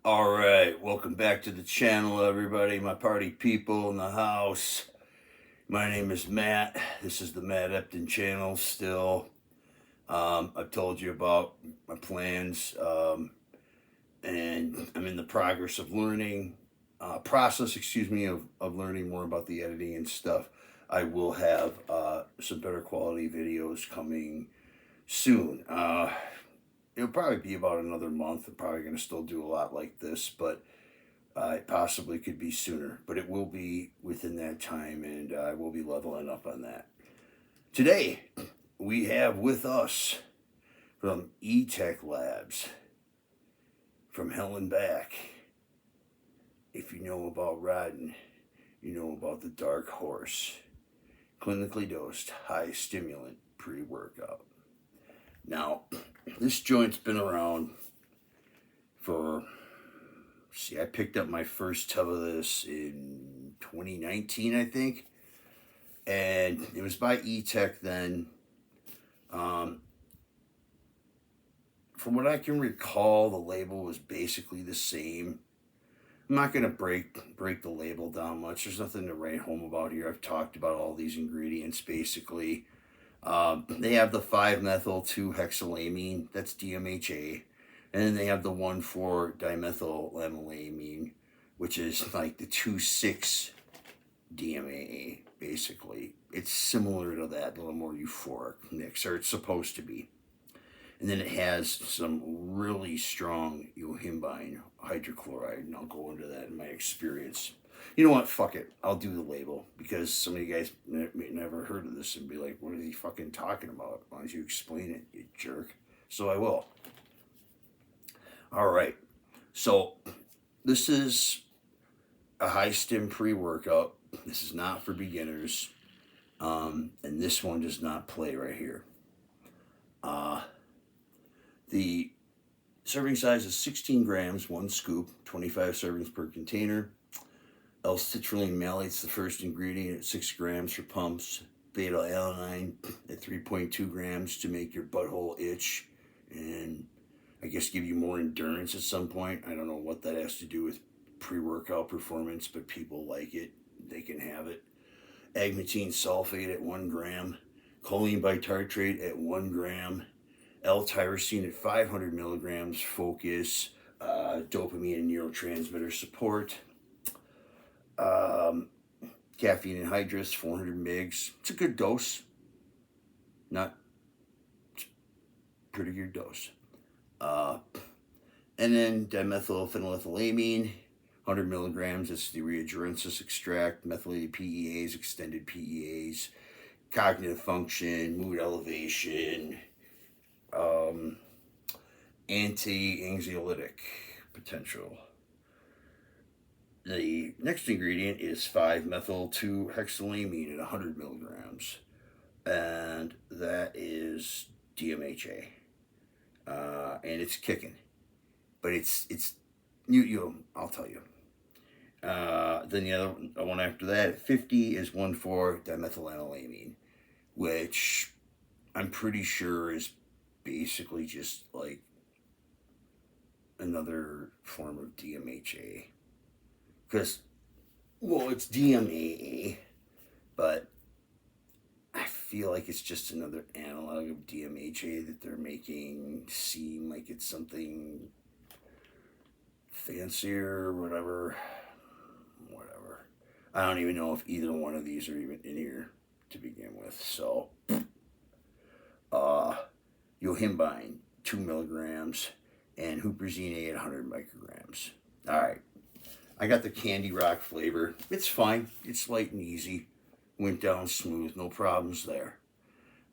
All right, welcome back to the channel, everybody. My party people in the house. My name is Matt. This is the Matt Epton channel still. I've told you about my plans, and I'm in the progress of learning, of learning more about the editing and stuff. I will have some better quality videos coming soon. It'll probably be about another month. I'm probably going to still do a lot like this, but it possibly could be sooner. But it will be within that time, and I will be leveling up on that. Today, we have with us from Tech Labs, from hell and back. If you know about riding, you know about the Dark Horse, clinically dosed high stimulant pre-workout. Now, this joint's been around for, I picked up my first tub of this in 2019, I think. And it was by Tech then. From what I can recall, the label was basically the same. I'm not going to break the label down much. There's nothing to write home about here. I've talked about all these ingredients basically. They have the 5-methyl-2-hexylamine, that's DMHA, and then they have the 1,4-dimethylamine, which is like the 2,6-DMAA, basically. It's similar to that, a little more euphoric mix, or it's supposed to be. And then it has some really strong yohimbine hydrochloride, and I'll go into that in my experience. You know what? Fuck it. I'll do the label because some of you guys may never heard of this and be like, what is he fucking talking about? Why don't you explain it, you jerk? So I will. All right. So this is a high stim pre-workout. This is not for beginners. And this one does not play right here. The serving size is 16 grams, 1 scoop, 25 servings per container. L-citrulline malate's the first ingredient at 6 grams for pumps. Beta-alanine at 3.2 grams to make your butthole itch and I guess give you more endurance at some point. I don't know what that has to do with pre-workout performance, but people like it. They can have it. Agmatine sulfate at 1 gram. Choline bitartrate at 1 gram. L-tyrosine at 500 milligrams. Focus. Dopamine and neurotransmitter support. Caffeine anhydrous, 400 mgs. It's a good dose. It's a pretty good dose. And then dimethylphenylethylamine, 100 milligrams. It's the Ureagerensis extract, methylated PEAs, extended PEAs, cognitive function, mood elevation, anti-anxiolytic potential. The next ingredient is 5-methyl-2-hexylamine at 100 milligrams, and that is DMHA, and it's kicking, but it's I'll tell you. Then the other one after that at 50 is 1,4-dimethylamine, which I'm pretty sure is basically just like another form of DMHA. Because, well, it's DMAA, but I feel like it's just another analog of DMHA that they're making seem like it's something fancier or whatever. I don't even know if either one of these are even in here to begin with. So, yohimbine, 2 milligrams, and huperzine at 100 micrograms. All right. I got the Candy Rock flavor. It's fine. It's light and easy. Went down smooth. No problems there.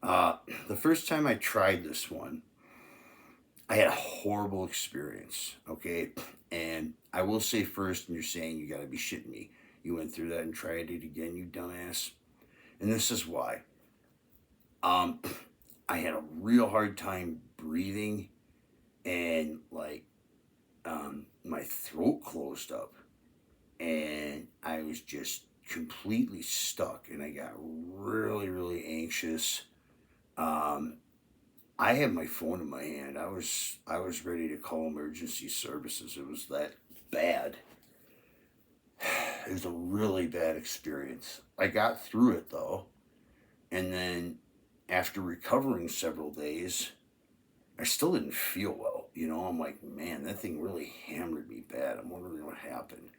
The first time I tried this one, I had a horrible experience. Okay? And I will say first, and you're saying you got to be shitting me. You went through that and tried it again, you dumbass. And this is why. I had a real hard time breathing and my throat closed up. And I was just completely stuck, and I got really, really anxious. I had my phone in my hand. I was ready to call emergency services. It was that bad. It was a really bad experience. I got through it though, and then after recovering several days, I still didn't feel well. I'm like, man, that thing really hammered me bad. I'm wondering what happened.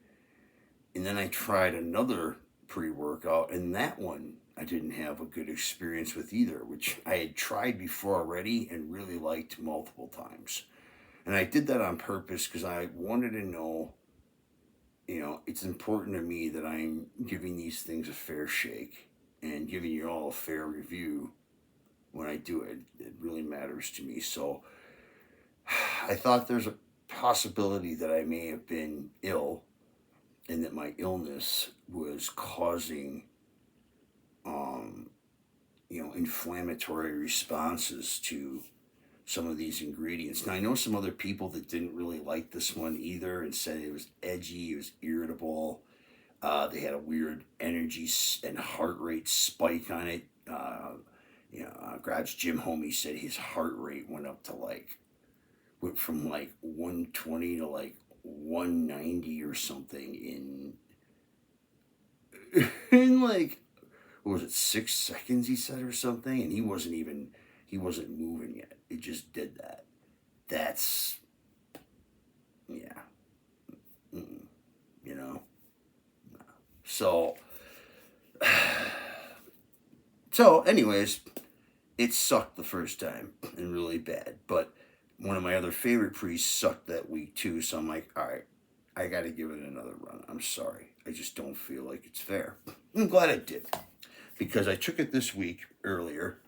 And then I tried another pre workout, and that one I didn't have a good experience with either, which I had tried before already and really liked multiple times. And I did that on purpose because I wanted to know, it's important to me that I'm giving these things a fair shake and giving you all a fair review when I do it. It really matters to me. So I thought there's a possibility that I may have been ill and that my illness was causing, inflammatory responses to some of these ingredients. Now, I know some other people that didn't really like this one either and said it was edgy, it was irritable. They had a weird energy and heart rate spike on it. Garage Jim Homie said his heart rate went from like 120 to like 190 or something in like, what was it, 6 seconds he said or something, and he wasn't moving yet. It just did that. That's, yeah. Mm-mm. you know so so anyways, it sucked the first time and really bad, but one of my other favorite priests sucked that week too, so I'm like, all right, I gotta give it another run. I'm sorry, I just don't feel like it's fair. I'm glad I did, because I took it this week earlier,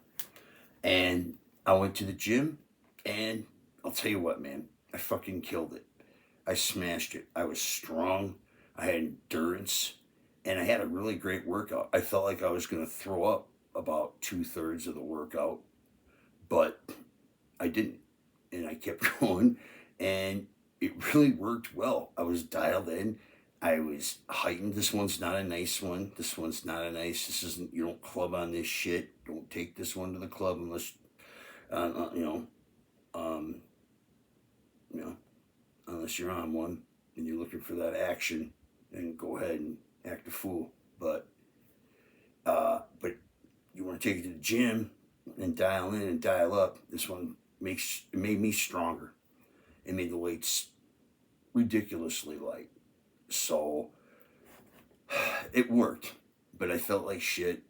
and I went to the gym, and I'll tell you what, man, I fucking killed it. I smashed it. I was strong, I had endurance, and I had a really great workout. I felt like I was going to throw up about 2/3 of the workout, but I didn't. And I kept going, and it really worked well. I was dialed in. I was heightened. This one's not a nice one. This one's not a nice. This isn't, you don't club on this shit. Don't take this one to the club unless, um, unless you're on one and you're looking for that action, then go ahead and act a fool. But you want to take it to the gym and dial in and dial up. This one made me stronger. It made the weights ridiculously light. So it worked, but I felt like shit,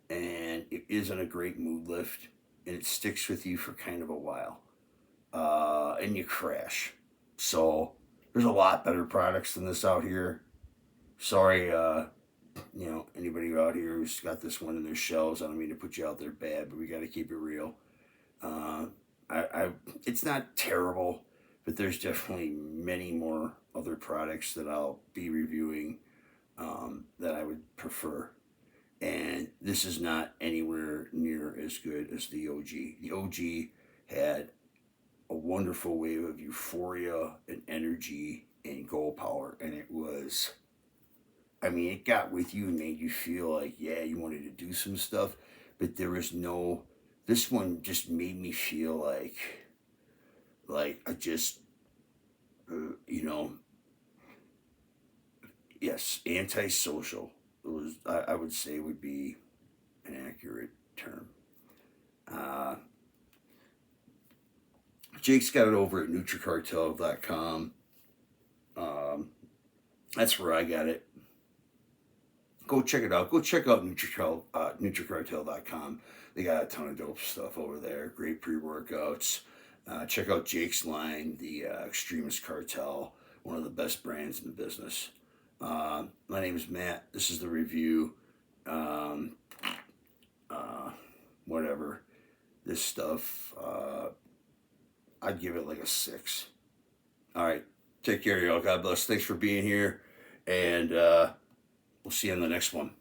and it isn't a great mood lift, and it sticks with you for kind of a while, and you crash. So there's a lot better products than this out here. Sorry, anybody out here who's got this one in their shelves. I don't mean to put you out there bad, but we got to keep it real. It's not terrible, but there's definitely many more other products that I'll be reviewing that I would prefer. And this is not anywhere near as good as the OG. The OG had a wonderful wave of euphoria and energy and goal power, and it got with you and made you feel like, yeah, you wanted to do some stuff, but this one just made me feel like I just, yes, antisocial. It was, I would say, would be an accurate term. Jake's got it over at NutriCartel.com. That's where I got it. Go check it out. Go check out NutriCartel.com. They got a ton of dope stuff over there. Great pre-workouts. Check out Jake's line, the Extremist Cartel, one of the best brands in the business. My name is Matt. This is the review. Whatever. This stuff, I'd give it like a 6. All right. Take care, y'all. God bless. Thanks for being here. And we'll see you on the next one.